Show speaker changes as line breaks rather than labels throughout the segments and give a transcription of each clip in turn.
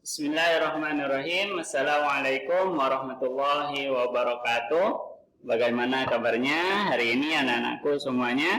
Bismillahirrahmanirrahim. Assalamualaikum warahmatullahi wabarakatuh. Bagaimana kabarnya hari ini anak-anakku semuanya?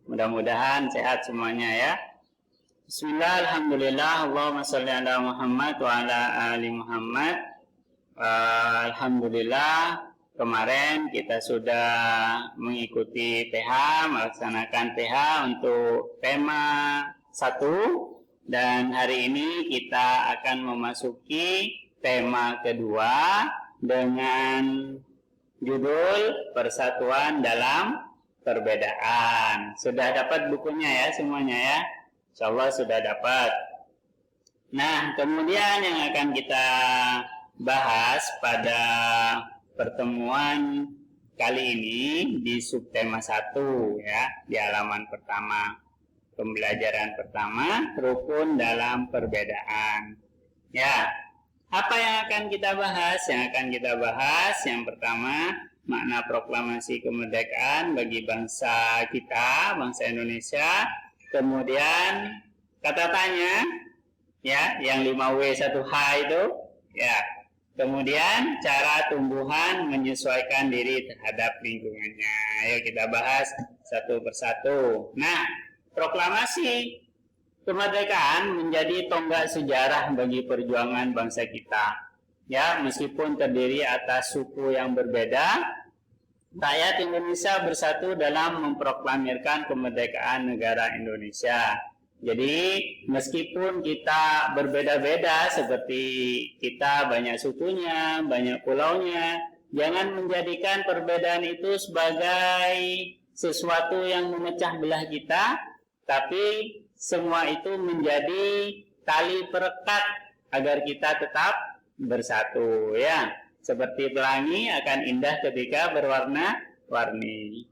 Mudah-mudahan sehat semuanya ya. Bismillah, alhamdulillah, Allahumma sholli ala Muhammad wa ala ali Muhammad. Alhamdulillah, kemarin kita sudah mengikuti PH, melaksanakan PH untuk tema 1. Dan hari ini kita akan memasuki tema kedua dengan judul Persatuan dalam Perbedaan. Sudah dapat bukunya ya semuanya ya? Insyaallah sudah dapat. Nah, kemudian yang akan kita bahas pada pertemuan kali ini di subtema 1 ya, di halaman pertama. Pembelajaran pertama, rukun dalam perbedaan. Ya, apa yang akan kita bahas? Yang akan kita bahas yang pertama, makna proklamasi kemerdekaan bagi bangsa kita, bangsa Indonesia. Kemudian kata tanya, ya, yang 5W1H itu, ya. Kemudian cara tumbuhan menyesuaikan diri terhadap lingkungannya. Ayo kita bahas satu persatu. Nah, proklamasi kemerdekaan menjadi tonggak sejarah bagi perjuangan bangsa kita. Ya, meskipun terdiri atas suku yang berbeda, rakyat Indonesia bersatu dalam memproklamirkan kemerdekaan negara Indonesia. Jadi, meskipun kita berbeda-beda seperti kita banyak sukunya, banyak pulaunya, jangan menjadikan perbedaan itu sebagai sesuatu yang memecah belah kita, tapi semua itu menjadi tali perekat agar kita tetap bersatu ya. Seperti pelangi akan indah ketika berwarna-warni.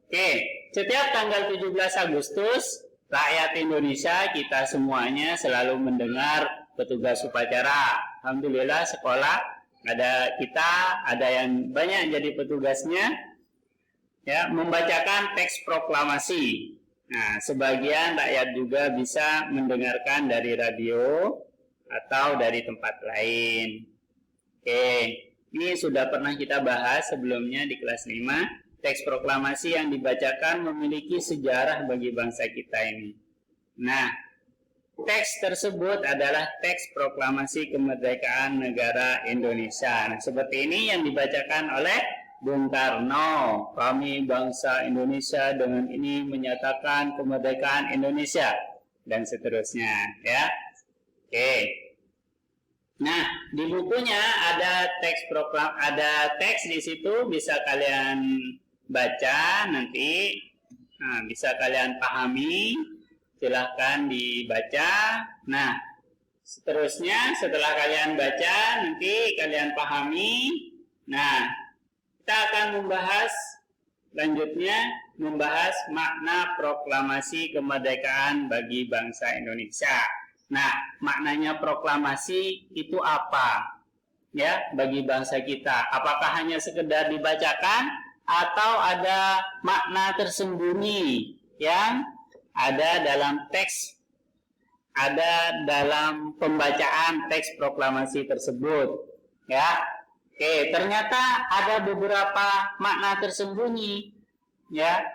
Oke, setiap tanggal 17 Agustus, rakyat Indonesia kita semuanya selalu mendengar petugas upacara. Alhamdulillah sekolah ada yang banyak jadi petugasnya ya, membacakan teks proklamasi. Nah, sebagian rakyat juga bisa mendengarkan dari radio atau dari tempat lain. Oke, ini sudah pernah kita bahas sebelumnya di kelas 5. Teks proklamasi yang dibacakan memiliki sejarah bagi bangsa kita ini. Nah, teks tersebut adalah teks proklamasi kemerdekaan negara Indonesia. Nah, seperti ini yang dibacakan oleh Bung Karno, kami bangsa Indonesia dengan ini menyatakan kemerdekaan Indonesia dan seterusnya ya. Oke. Nah, di bukunya ada teks di situ bisa kalian baca nanti. Nah, bisa kalian pahami. Silahkan dibaca. Nah, seterusnya setelah kalian baca nanti kalian pahami. Nah, kita akan membahas makna proklamasi kemerdekaan bagi bangsa Indonesia. Nah, maknanya proklamasi itu apa? Ya, bagi bangsa kita. Apakah hanya sekedar dibacakan atau ada makna tersembunyi yang ada dalam teks, ada dalam pembacaan teks proklamasi tersebut? Ya. Oke, ternyata ada beberapa makna tersembunyi, ya.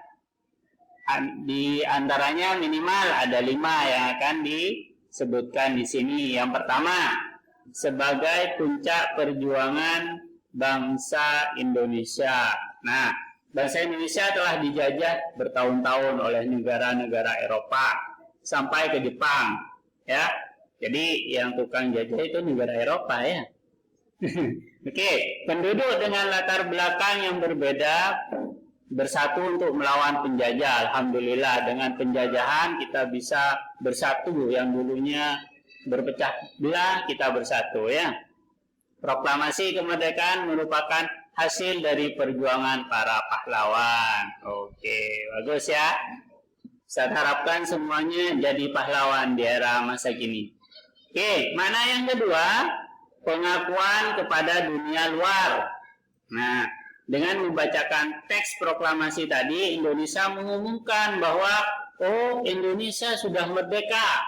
Di antaranya minimal ada 5 yang akan disebutkan di sini. Yang pertama, sebagai puncak perjuangan bangsa Indonesia. Nah, bangsa Indonesia telah dijajah bertahun-tahun oleh negara-negara Eropa sampai ke Jepang, ya. Jadi yang tukang jajah itu negara Eropa ya. Oke, penduduk dengan latar belakang yang berbeda bersatu untuk melawan penjajah. Alhamdulillah, dengan penjajahan kita bisa bersatu. Yang dulunya berpecah belah, kita bersatu ya. Proklamasi kemerdekaan merupakan hasil dari perjuangan para pahlawan. Oke, bagus ya. Saya harapkan semuanya jadi pahlawan di era masa kini. Oke, mana yang kedua? Pengakuan kepada dunia luar. Nah, dengan membacakan teks proklamasi tadi, Indonesia mengumumkan bahwa Indonesia sudah merdeka.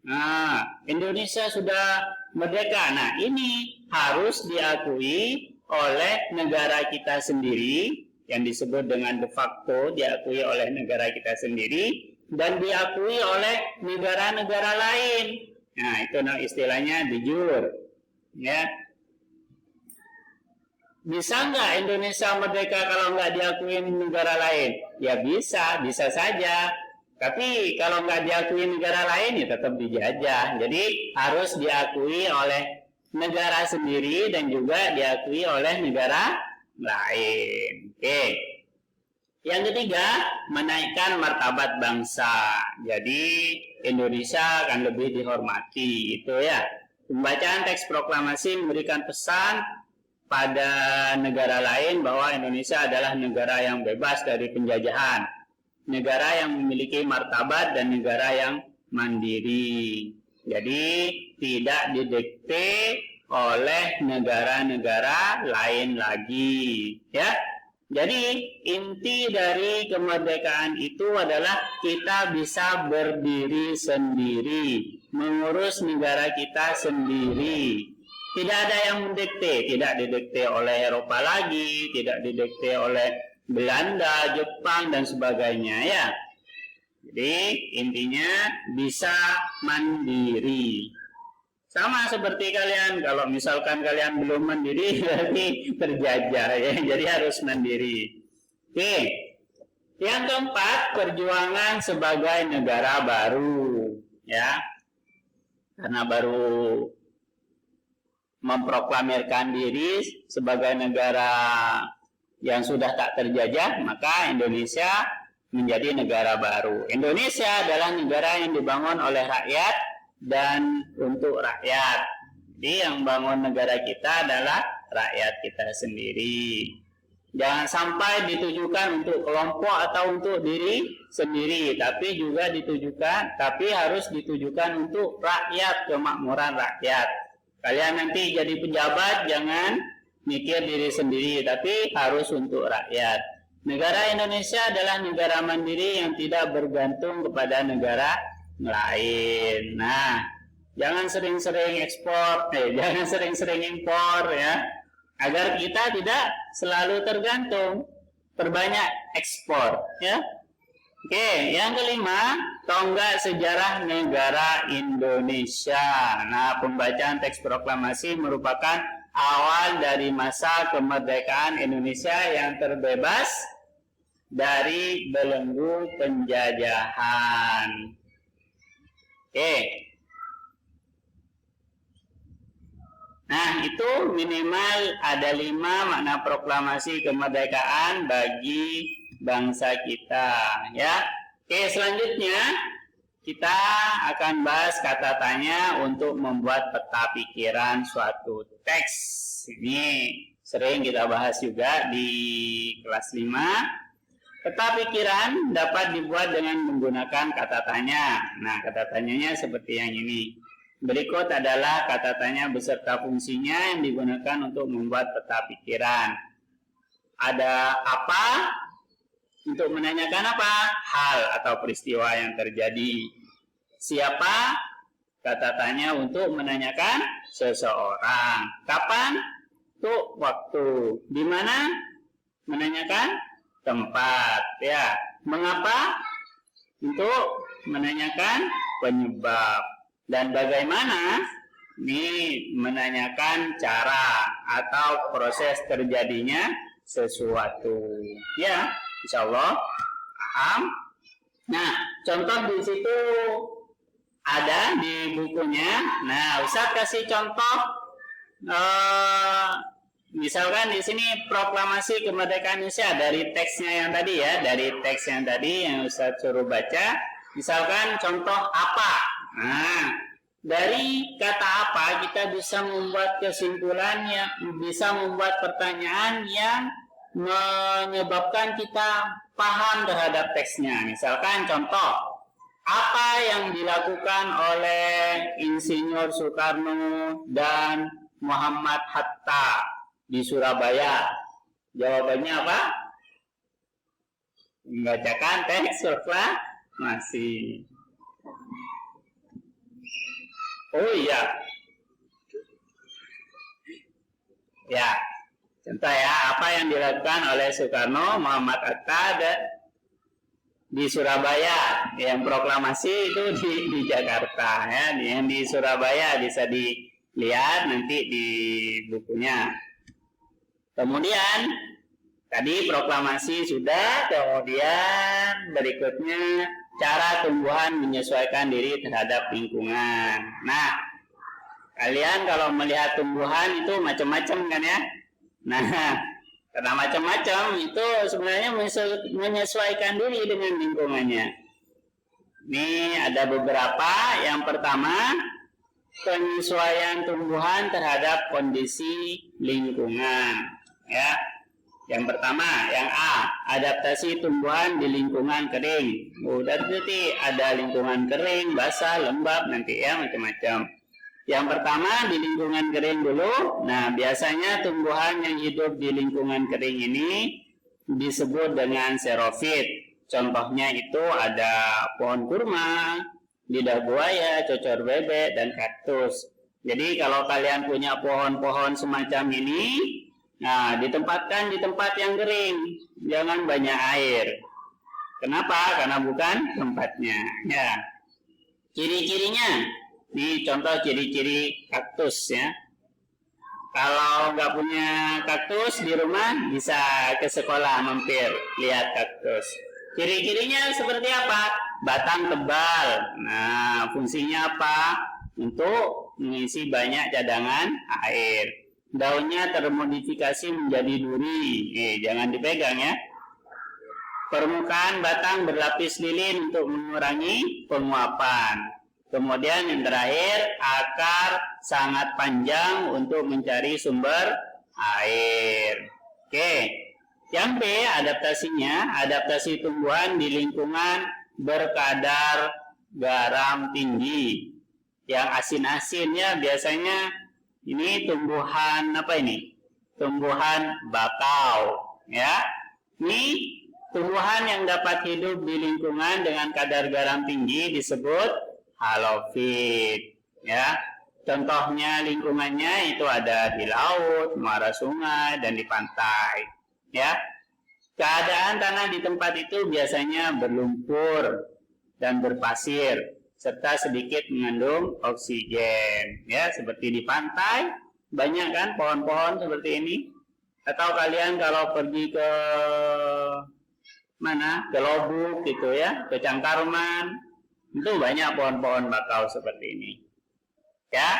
Nah, Indonesia sudah merdeka. Nah, ini harus diakui oleh negara kita sendiri, yang disebut dengan de facto, diakui oleh negara kita sendiri, dan diakui oleh negara-negara lain. Nah, itu istilahnya de jure. Ya. Bisa nggak Indonesia merdeka kalau nggak diakui negara lain? Ya bisa, bisa saja. Tapi kalau nggak diakui negara lain ya tetap dijajah. Jadi harus diakui oleh negara sendiri dan juga diakui oleh negara lain. Oke. Yang ketiga, menaikkan martabat bangsa. Jadi Indonesia akan lebih dihormati, itu ya. Pembacaan teks proklamasi memberikan pesan pada negara lain bahwa Indonesia adalah negara yang bebas dari penjajahan, negara yang memiliki martabat dan negara yang mandiri. Jadi tidak didikte oleh negara-negara lain lagi, ya. Jadi inti dari kemerdekaan itu adalah kita bisa berdiri sendiri, mengurus negara kita sendiri. Tidak ada yang mendikte, tidak didikte oleh Eropa lagi, tidak didikte oleh Belanda, Jepang, dan sebagainya, ya. Jadi intinya bisa mandiri. Sama seperti kalian, kalau misalkan kalian belum mandiri berarti terjajah, ya. Jadi harus mandiri. Oke. Yang keempat, perjuangan sebagai negara baru, ya. Karena baru memproklamirkan diri sebagai negara yang sudah tak terjajah, maka Indonesia menjadi negara baru. Indonesia adalah negara yang dibangun oleh rakyat dan untuk rakyat. Jadi yang bangun negara kita adalah rakyat kita sendiri. Jangan sampai ditujukan untuk kelompok atau untuk diri sendiri, tapi harus ditujukan untuk rakyat, kemakmuran rakyat. Kalian nanti jadi pejabat, jangan mikir diri sendiri, tapi harus untuk rakyat. Negara Indonesia adalah negara mandiri yang tidak bergantung kepada negara lain. Nah, jangan sering-sering ekspor, jangan sering-sering impor, ya, agar kita tidak selalu tergantung. Perbanyak ekspor, ya. Oke, yang kelima, tonggak sejarah negara Indonesia. Nah, pembacaan teks proklamasi merupakan awal dari masa kemerdekaan Indonesia yang terbebas dari belenggu penjajahan. Oke. Nah, itu minimal ada 5 makna proklamasi kemerdekaan bagi bangsa kita, ya. Oke, selanjutnya kita akan bahas kata tanya untuk membuat peta pikiran suatu teks. Ini sering kita bahas juga di kelas 5. Peta pikiran dapat dibuat dengan menggunakan kata tanya. Nah, kata tanyanya seperti yang ini. Berikut adalah kata tanya beserta fungsinya yang digunakan untuk membuat peta pikiran. Ada apa? Untuk menanyakan apa? Hal atau peristiwa yang terjadi. Siapa? Kata tanya untuk menanyakan seseorang. Kapan? Untuk waktu. Di mana? Menanyakan tempat. Ya. Mengapa? Untuk menanyakan penyebab. Dan bagaimana? Ini menanyakan cara atau proses terjadinya sesuatu. Ya. Insya Allah paham. Nah, contoh di situ ada di bukunya. Nah, Ustaz kasih contoh. Misalkan di sini proklamasi kemerdekaan Indonesia dari teksnya yang tadi, ya, dari teks yang tadi yang Ustaz suruh baca. Misalkan contoh apa? Nah, dari kata apa kita bisa membuat kesimpulan, yang bisa membuat pertanyaan yang menyebabkan kita paham terhadap teksnya. Misalkan contoh, apa yang dilakukan oleh Insinyur Soekarno dan Muhammad Hatta di Surabaya? Jawabannya apa? Membacakan teks proklamasi. Oh iya. Ya. Contoh ya, apa yang dilakukan oleh Soekarno, Muhammad Hatta di Surabaya, yang proklamasi itu di Jakarta ya, yang di Surabaya bisa dilihat nanti di bukunya. Kemudian tadi proklamasi sudah, kemudian berikutnya cara tumbuhan menyesuaikan diri terhadap lingkungan. Nah, kalian kalau melihat tumbuhan itu macam-macam kan ya? Nah, karena macam-macam itu sebenarnya menyesuaikan diri dengan lingkungannya. Ini ada beberapa. Yang pertama, penyesuaian tumbuhan terhadap kondisi lingkungan. Ya, yang pertama, yang A, adaptasi tumbuhan di lingkungan kering. Nanti ada lingkungan kering, basah, lembab, nanti ya macam-macam. Yang pertama di lingkungan kering dulu. Nah, biasanya tumbuhan yang hidup di lingkungan kering ini disebut dengan xerofit. Contohnya itu ada pohon kurma, lidah buaya, cocor bebek, dan kaktus. Jadi kalau kalian punya pohon-pohon semacam ini, nah ditempatkan di tempat yang kering, jangan banyak air. Kenapa? Karena bukan tempatnya. Ya. Ciri-cirinya. Ini contoh ciri-ciri kaktus ya. Kalau nggak punya kaktus di rumah, bisa ke sekolah mampir lihat kaktus. Ciri-cirinya seperti apa? Batang tebal. Nah, fungsinya apa? Untuk mengisi banyak cadangan air. Daunnya termodifikasi menjadi duri. Jangan dipegang ya. Permukaan batang berlapis lilin untuk mengurangi penguapan. Kemudian yang terakhir, akar sangat panjang untuk mencari sumber air. Oke. Yang B, adaptasinya, adaptasi tumbuhan di lingkungan berkadar garam tinggi. Yang asin-asin ya biasanya ini tumbuhan apa ini? Tumbuhan bakau. Ya. Ini tumbuhan yang dapat hidup di lingkungan dengan kadar garam tinggi disebut halofit, ya. Contohnya lingkungannya itu ada di laut, muara sungai, dan di pantai, ya. Keadaan tanah di tempat itu biasanya berlumpur dan berpasir, serta sedikit mengandung oksigen, ya. Seperti di pantai, banyak kan pohon-pohon seperti ini. Atau kalian kalau pergi ke mana? Ke Lobuk gitu ya, ke Cangkarman. Itu banyak pohon-pohon bakau seperti ini. Ya.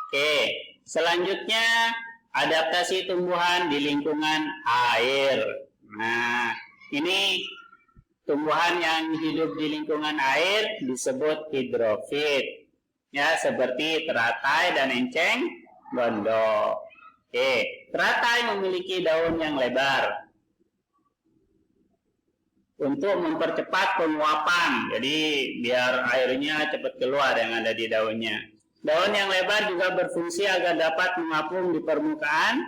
Oke. Selanjutnya adaptasi tumbuhan di lingkungan air. Nah, ini tumbuhan yang hidup di lingkungan air disebut hidrofit. Ya, seperti teratai dan enceng gondok. Oke. Teratai memiliki daun yang lebar untuk mempercepat penguapan, jadi biar airnya cepat keluar yang ada di daunnya. Daun yang lebar juga berfungsi agar dapat mengapung di permukaan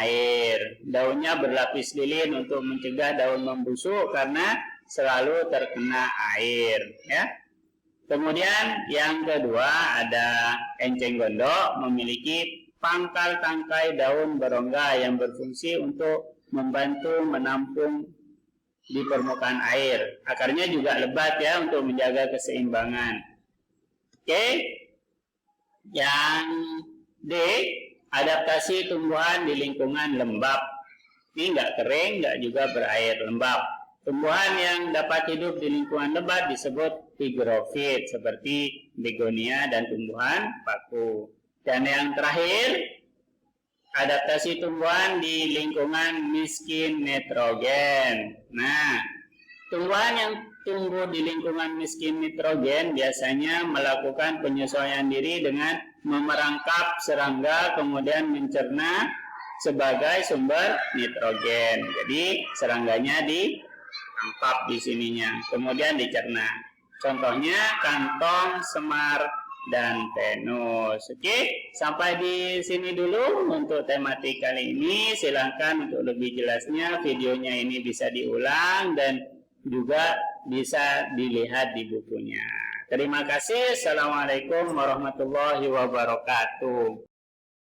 air. Daunnya berlapis lilin untuk mencegah daun membusuk karena selalu terkena air. Ya. Kemudian yang kedua ada enceng gondok, memiliki pangkal tangkai daun berongga yang berfungsi untuk membantu menampung di permukaan air. Akarnya juga lebat ya untuk menjaga keseimbangan. Oke. Yang D, adaptasi tumbuhan di lingkungan lembab. Ini nggak kering, nggak juga berair, lembab. Tumbuhan yang dapat hidup di lingkungan lebat disebut hygrofit, seperti begonia dan tumbuhan paku. Dan yang terakhir, adaptasi tumbuhan di lingkungan miskin nitrogen. Nah, tumbuhan yang tumbuh di lingkungan miskin nitrogen biasanya melakukan penyesuaian diri dengan memerangkap serangga kemudian mencerna sebagai sumber nitrogen. Jadi serangganya ditangkap di sininya, kemudian dicerna. Contohnya kantong, semar, dan tenus. Oke, sampai di sini dulu untuk tematik kali ini. Silahkan untuk lebih jelasnya videonya ini bisa diulang dan juga bisa dilihat di bukunya. Terima kasih. Assalamualaikum warahmatullahi wabarakatuh.